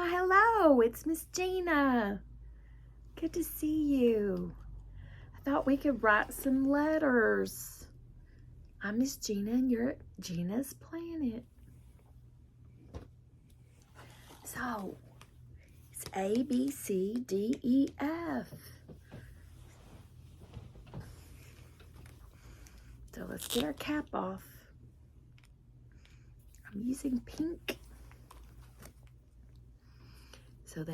Hello, it's Miss Gina. Good to see you. I thought we could write some letters. I'm Miss Gina and you're at GinasPlanit. So, it's A, B, C, D, E, F. So let's get our cap off. I'm using pink. So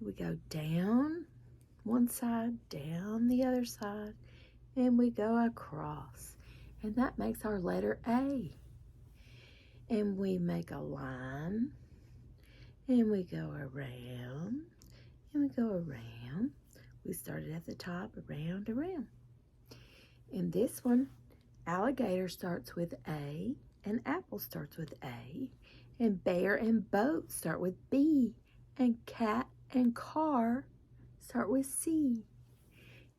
we go down one side, down the other side, and we go across. And that makes our letter A. And we make a line, and we go around, and we go around. We started at the top, around, around. And this one, alligator starts with A, and apple starts with A, and bear and boat start with B, and cat and car start with C.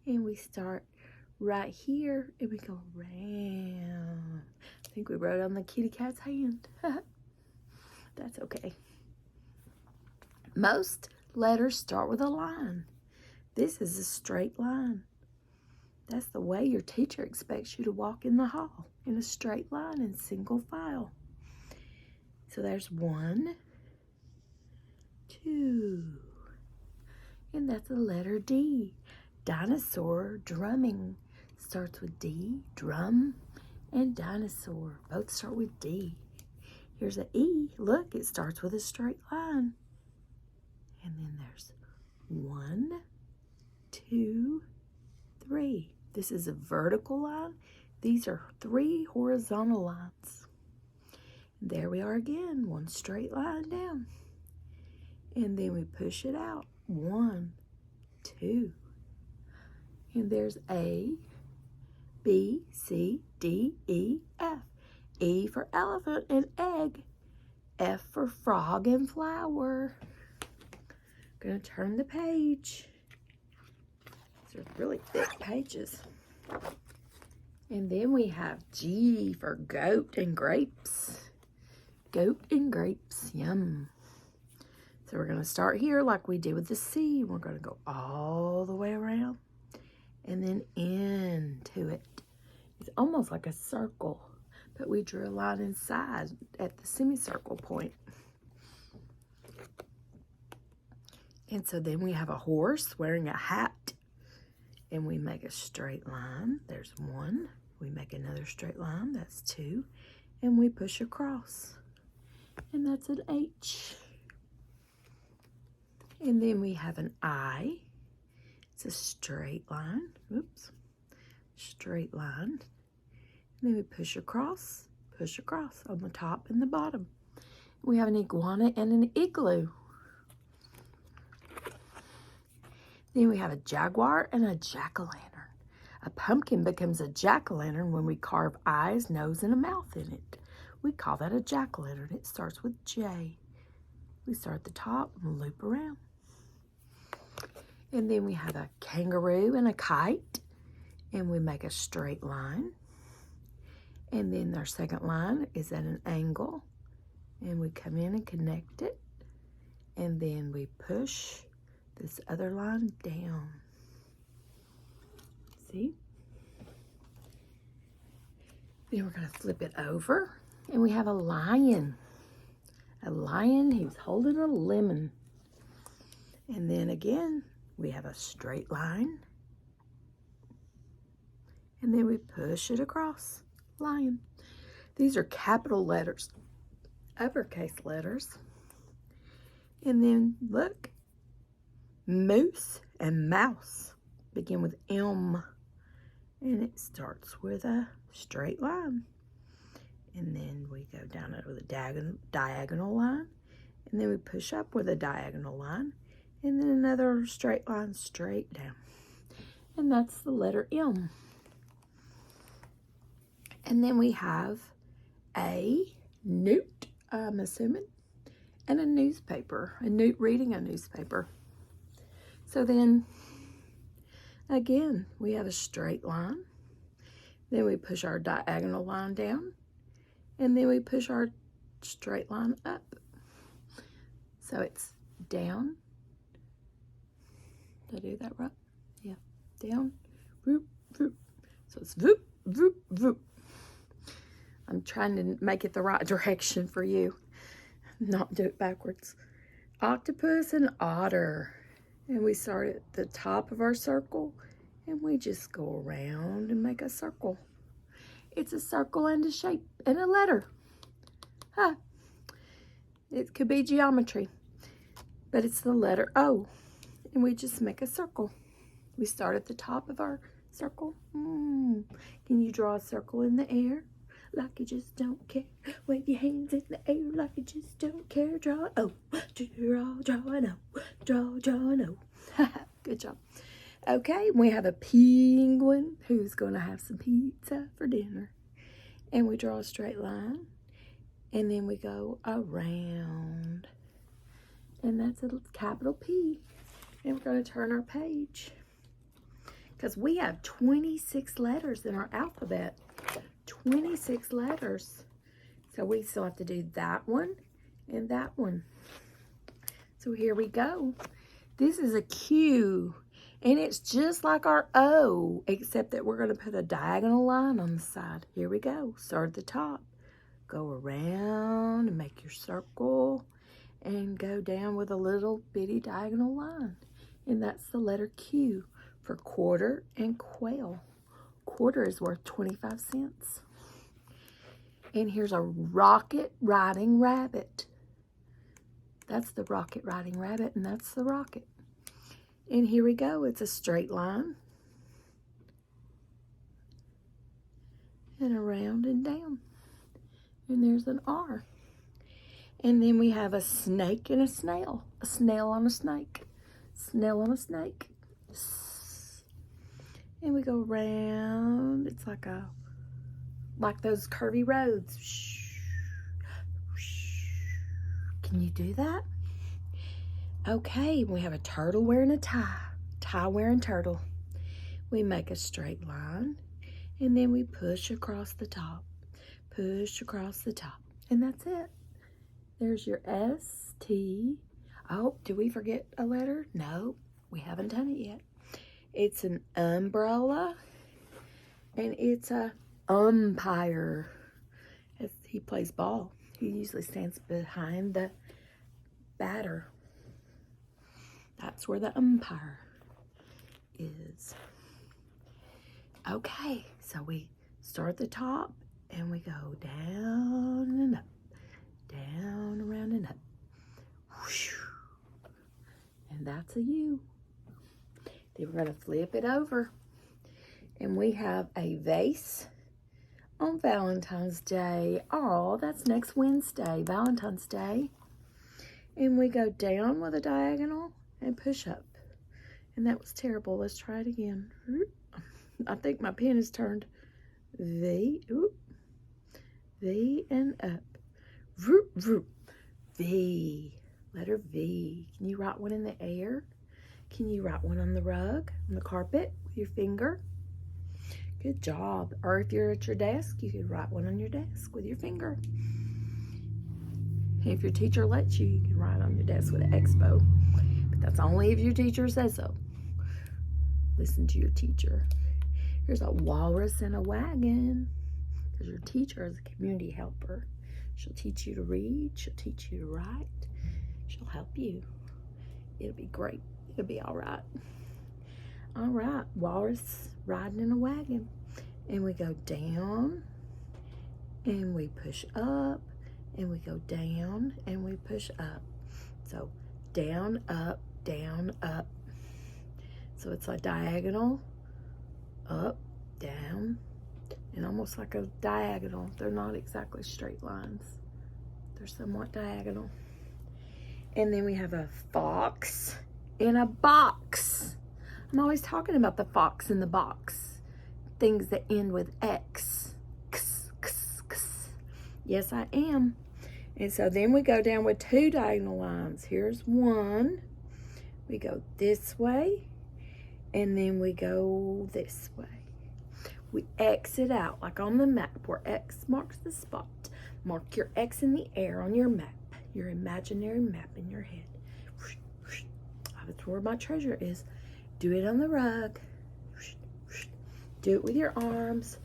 And we start right here, and we go around. I think we wrote on the kitty cat's hand. That's okay. Most letters start with a line. This is a straight line. That's the way your teacher expects you to walk in the hall, in a straight line in single file. So there's 1, 2, and that's the letter D. Dinosaur, drumming, starts with D. Drum and dinosaur, both start with D. Here's an E. Look, it starts with a straight line. And then there's 1, 2, 3. This is a vertical line. These are 3 horizontal lines. There we are again, one straight line down. And then we push it out. 1, 2. And there's A, B, C, D, E, F. E for elephant and egg. F for frog and flower. Gonna turn the page. These are really thick pages. And then we have G for goat and grapes. Goat and grapes, yum. So we're gonna start here like we did with the C. We're gonna go all the way around and then into it. It's almost like a circle, but we drew a line inside at the semicircle point. And so then we have a horse wearing a hat, and we make a straight line. There's 1. We make another straight line. That's 2. And we push across. And that's an H. And then we have an I. It's a straight line. Oops. Straight line. And then we push across on the top and the bottom. We have an iguana and an igloo. Then we have a jaguar and a jack-o'-lantern. A pumpkin becomes a jack-o'-lantern when we carve eyes, nose, and a mouth in it. We call that a jack-o'-lantern. It starts with J. We start at the top and loop around. And then we have a kangaroo and a kite. And we make a straight line. And then our second line is at an angle. And we come in and connect it. And then we push this other line down. See? Then we're going to flip it over. And we have a lion. A lion, he's holding a lemon. And then again, we have a straight line. And then we push it across. Lion. These are capital letters, uppercase letters. And then look, moose and mouse begin with M. And it starts with a straight line. And then we go down it with a diagonal line. And then we push up with a diagonal line. And then another straight line straight down. And that's the letter M. And then we have a newt, I'm assuming, and a newspaper. A newt reading a newspaper. So then, again, we have a straight line. Then we push our diagonal line down. And then we push our straight line up. So it's down. Did I do that right? Yeah. Down, voop, voop. So it's voop, voop, voop. I'm trying to make it the right direction for you, not do it backwards. Octopus and otter. And we start at the top of our circle, and we just go around and make a circle. It's a circle and a shape and a letter. Huh. It could be geometry, but it's the letter O. And we just make a circle. We start at the top of our circle. Can you draw a circle in the air? Like you just don't care. Wave your hands in the air like you just don't care. Draw an O. Draw an O. Draw an O. Good job. Okay, we have a penguin who's going to have some pizza for dinner. And we draw a straight line. And then we go around. And that's a capital P. And we're going to turn our page. Because we have 26 letters in our alphabet. 26 letters. So we still have to do that one and that one. So here we go. This is a Q. And it's just like our O, except that we're going to put a diagonal line on the side. Here we go. Start at the top. Go around and make your circle. And go down with a little bitty diagonal line. And that's the letter Q for quarter and quail. Quarter is worth 25 cents. And here's a rocket riding rabbit. That's the rocket riding rabbit, and that's the rocket. And here we go. It's a straight line. And around and down. And there's an R. And then we have a snake and a snail. A snail on a snake. Snail on a snake. And we go around. It's like those curvy roads. Can you do that? Okay, we have a turtle wearing a tie. Tie wearing turtle. We make a straight line. And then we push across the top. Push across the top. And that's it. There's your S, T. Oh, did we forget a letter? No, we haven't done it yet. It's an umbrella, and it's a umpire. He plays ball. He usually stands behind the batter. That's where the umpire is. Okay, so we start at the top, and we go down and up. Down, around, and up. Whoosh. And that's a U. Then we're going to flip it over. And we have a vase on Valentine's Day. Oh, that's next Wednesday, Valentine's Day. And we go down with a diagonal and push up. And that was terrible. Let's try it again. I think my pen is turned V. Oop. V and up. Vroop, vroop. V. Letter V. Can you write one in the air? Can you write one on the rug, on the carpet with your finger? Good job. Or if you're at your desk, you could write one on your desk with your finger. And if your teacher lets you, you can write on your desk with an expo. But that's only if your teacher says so. Listen to your teacher. Here's a walrus and a wagon. Because your teacher is a community helper. She'll teach you to read. She'll teach you to write. She'll help you. It'll be great. It'll be all right. All right. Walrus riding in a wagon. And we go down. And we push up. And we go down. And we push up. So down, up, down, up. So it's a diagonal. Up, down. And almost like a diagonal. They're not exactly straight lines. They're somewhat diagonal. And then we have a fox in a box. I'm always talking about the fox in the box. Things that end with X. X, X, X. Yes, I am. And so then we go down with two diagonal lines. Here's one. We go this way. And then we go this way. We X it out like on the map where X marks the spot. Mark your X in the air on your map. your imaginary map in your head. That's where my treasure is. Do it on the rug. Do it with your arms.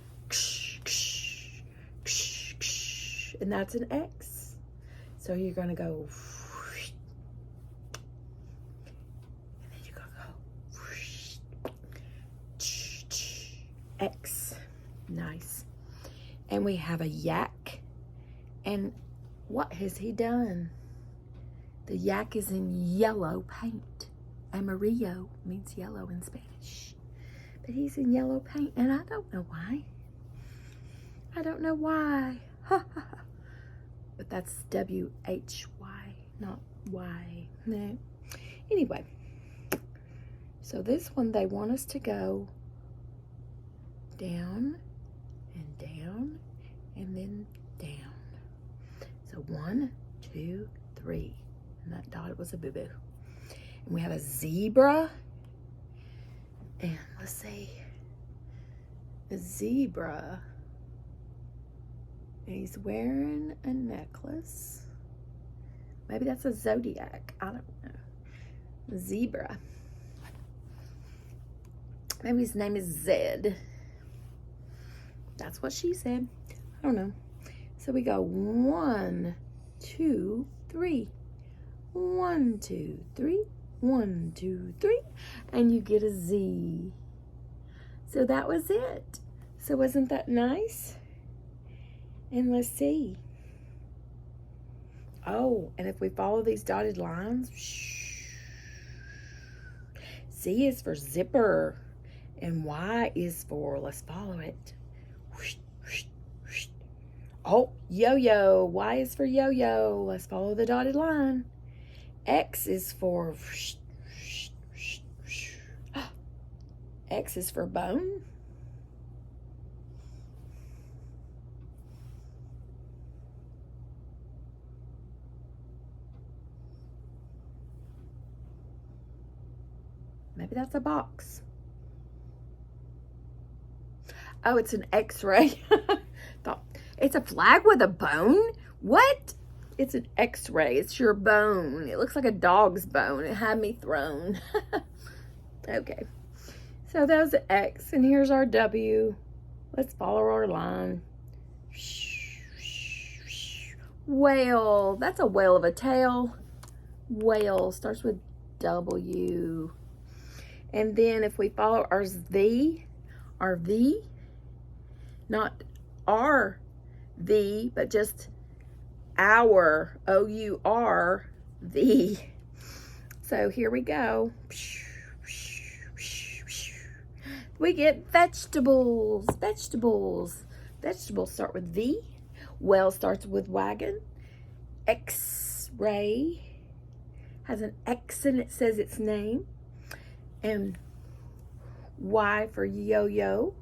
And that's an X. So you're going to go. And then you're going to go. X. Nice. And we have a yak. And what has he done? The yak is in yellow paint. Amarillo means yellow in Spanish. But he's in yellow paint, and I don't know why. I don't know why. But that's W-H-Y, not Y. No. Anyway, so this one, they want us to go down and down and then down. So 1, 2, 3. And that dot was a boo-boo. And we have a zebra. And let's see. A zebra. And he's wearing a necklace. Maybe that's a zodiac. I don't know. Zebra. Maybe his name is Zed. That's what she said. I don't know. So we go 1, 2, 3. 1, 2, 3. 1, 2, 3. And you get a Z. So that was it. So wasn't that nice? And let's see. Oh, and if we follow these dotted lines, Z is for zipper, and Y is for, let's follow it. Oh, yo-yo. Y is for yo-yo. Let's follow the dotted line. X is for, X is for bone. Maybe that's a box. Oh, it's an X-ray. Thought it's a flag with a bone? What? It's an X-ray. It's your bone. It looks like a dog's bone. It had me thrown. Okay. So that was the X, and here's our W. Let's follow our line. Whale. That's a whale of a tail. Whale starts with W. And then if we follow our V, not our V, but just our, O-U-R-V. So here we go. We get vegetables. Vegetables start with V. Well starts with wagon. X-ray has an X and it says its name. And Y for yo-yo.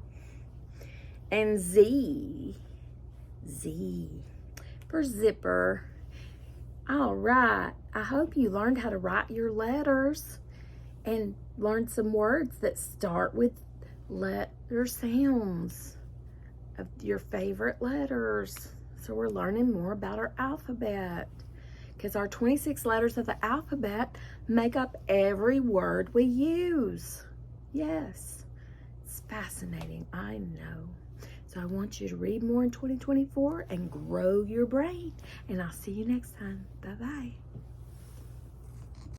And Z for zipper. All right. I hope you learned how to write your letters and learned some words that start with letter sounds of your favorite letters. So we're learning more about our alphabet, because our 26 letters of the alphabet make up every word we use. Yes, it's fascinating, I know. So I want you to read more in 2024 and grow your brain. And I'll see you next time. Bye-bye.